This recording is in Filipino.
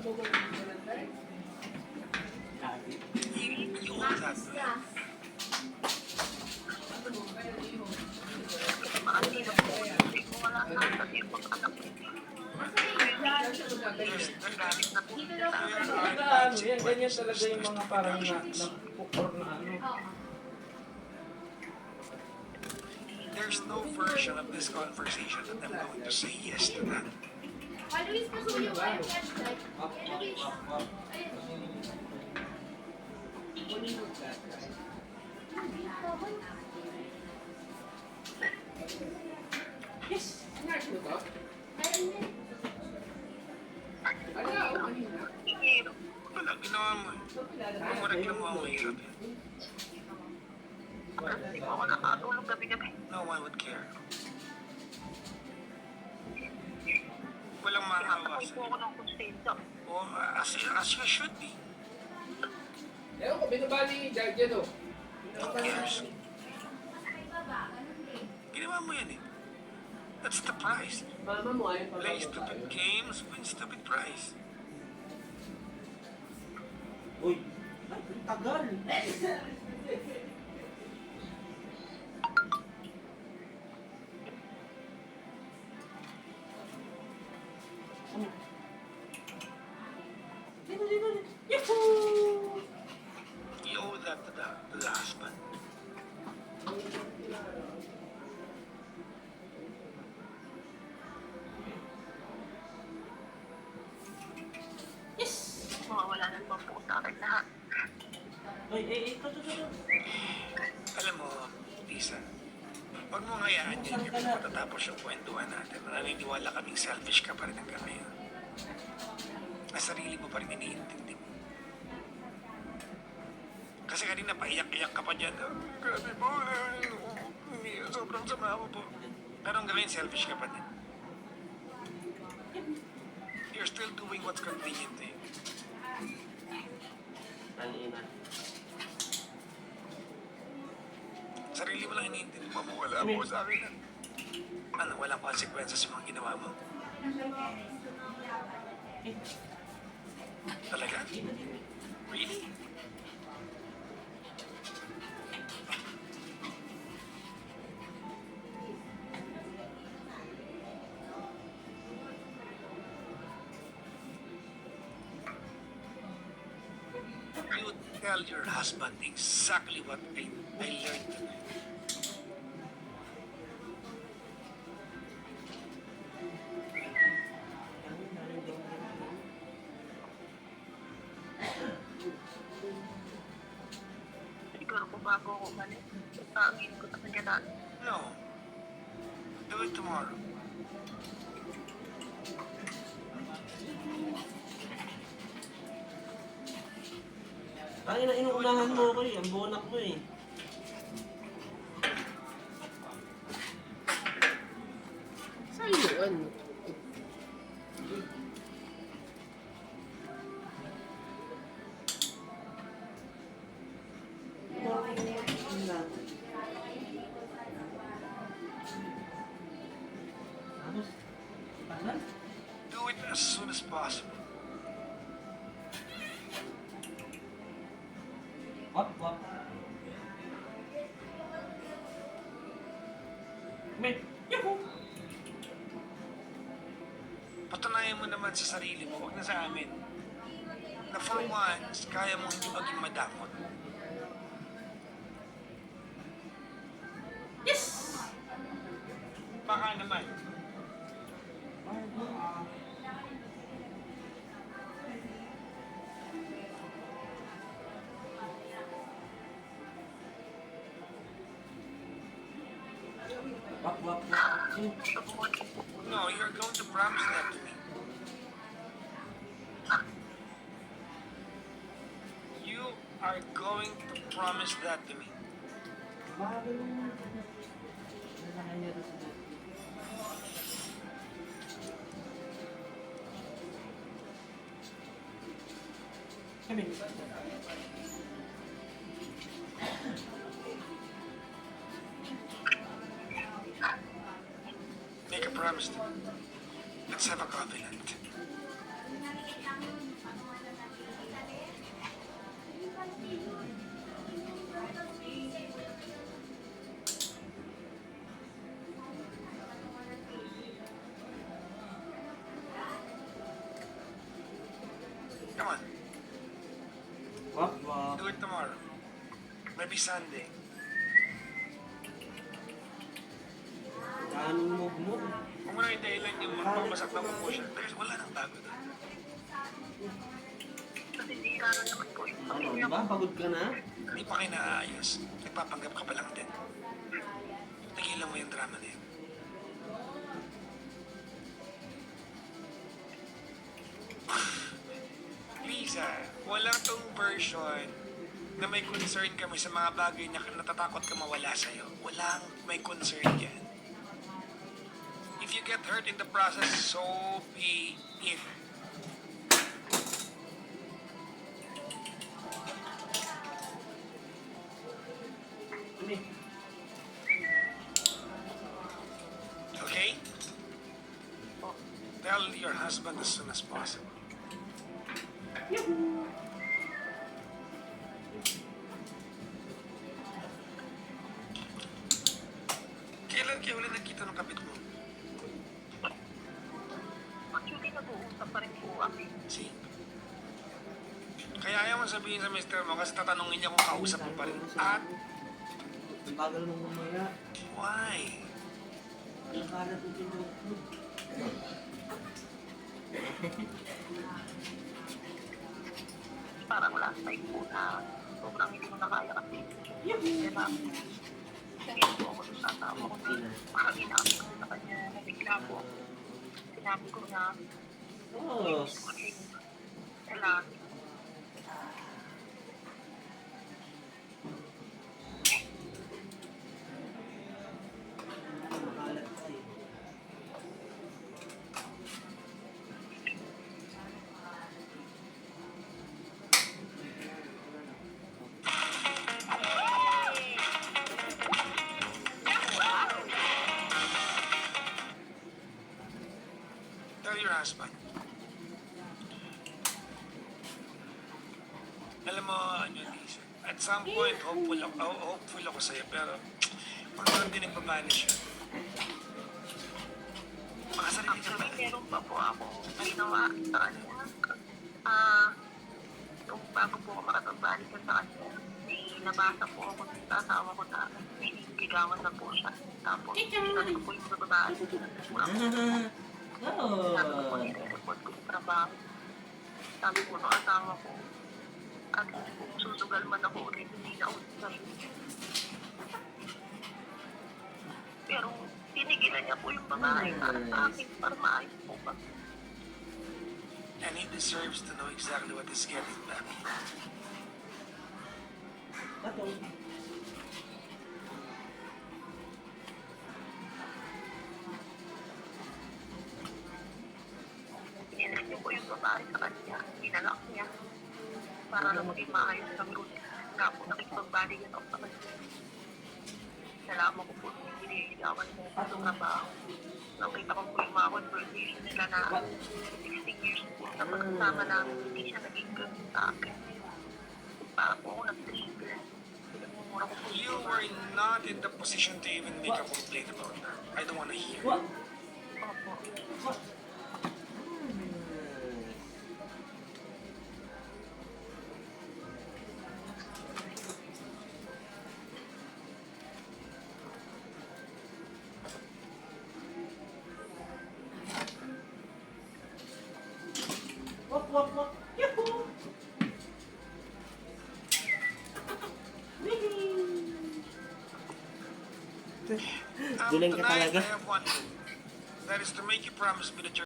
You want that? Ganyan talaga yung mga parang na-pukor na ano. There's no version of this conversation that I'm going to say yes to that. Luis, pasuyo ko yung flashlight. Luis. Yes! Nurse mo to? Wala, ginawa mo eh. Kung mareklamo ang mahirap eh. Hindi ko ako nakatulog gabi-gabi. No one would care. Walang maawa Nakakawin sa po ako ng konsensya. O, as you should be. Ewan ko, binabali yung Jardia to. Who cares? Ginawa mo yan eh. That's the price. Mama mo ayaw pa Play stupid games, win stupid prize. Uy, ay, tagal. You owe that to the husband. Mawawala ng po sa akin lahat. Ito. Alam mo, Lisa, huwag mo ngayaan yan kapag matatapos yung kwentuhan natin. Naniniwala kaming selfish ka pa rin hanggang ngayon. Na sarili mo pa rin iniintindi mo. Kasi kanina paiyak-iyak ka pa dyan. Grabe po, sobrang sama mo po. Pero hanggang ngayon, selfish ka pa din. You're still doing what's convenient to you. Tangina. Sarili mo lang iniintindi mo. Wala mo sa akin. Ano, walang consequences yung mga ginawa mo? Talaga? Really? You tell your husband exactly what I learned tonight. Siguro po bago ako umalis. Paangin ko sa kanya dati. No. Do it tomorrow. Tangina, inuunahan mo ko eh. Ang bonak mo eh. Sa'yo, ano? Tapos, tagal? Do it as soon as possible. Wap. May, yuhu! Patunayan mo naman sa sarili mo, huwag na sa amin. Na for once, kaya mo hindi maging madamot. Yes! Baka naman. Wap. No, you're going to promise that to me. You are going to promise that to me. Kami. Make a promise to me. Let's have a covenant. Come on, Wap, wap. do it tomorrow. Maybe Sunday. Anong move mo? Kung wala yung dahilan yung magpamasak na promotion, because wala nang bago doon. Kasi hindi na naman po yung Ano, pamilya diba? ko. Pagod ka na? Hindi pa kayo naaayos. Nagpapanggap ka pa lang din. Tigilan mo yung drama na yun. Lisa, walang tong version na may concern kami sa mga bagay na natatakot ka mawala sa'yo. Walang may concern yan. If you get hurt in the process, so be it. Hindi. Okay? Tell your husband as soon as possible. Kailan kayo ulit nagkita ng kapit mo? Actually, nag-uusap pa rin po kami. See? Kaya ayaw mo sabihin sa mister mo kasi tatanungin niya kung kausap mo pa rin. At Ang bagal mo mamaya. why? Nakalat mo pinag mo. Parang last time po na sobrang hindi ko na kaya kasi. Kaya na, hindi po ako sa asawa ko na parang inamin ko sa kanya na bigla po. Sinabi ko na, Oh, kailangan nakalat ka eh. Tell your husband. Alam mo, ano, Lisa, at some point, hopeful ako sa'yo, pero pag hindi nagbabanish yun, makasarili ka pa. actually, meron pa po ako ginawa sa kanya. Nung bago po ako makapagbalik sa kanya, may nabasa po ako sa asawa ko na may niligawan na po siya. Tapos, sabi ko po yung babae. Sabi ko po, Oh. nire-report ko sa trabaho. Sabi ko ng asawa ko, at kung susugal man ako ulit, hindi na ulit sa'yo. Pero, tinigilan niya po yung babae para sa akin, para maayos po ba. And he deserves to know exactly what he's getting back. Tato. Pinilan niyo po yung babae sa kanya, pinalak niya. Para na maging maayos kami ulit. Kaya po nakikipagbaligan ako sa kanya. Nalaman ko po yung giniligawan mo sa trabaho. Nakita ko po yung mga conversation nila na 16 years po na pagkasama namin, hindi siya naging ganun sa akin. Para po ako nag-trigger. Pinagmumura ko po yung You were not in the position to even make a complaint about that. I don't want to hear. What? Opo. What? Wap, wap, wap. Yahoo! Duling ka Tonight, talaga. I have one rule. That is to make you promise me that you're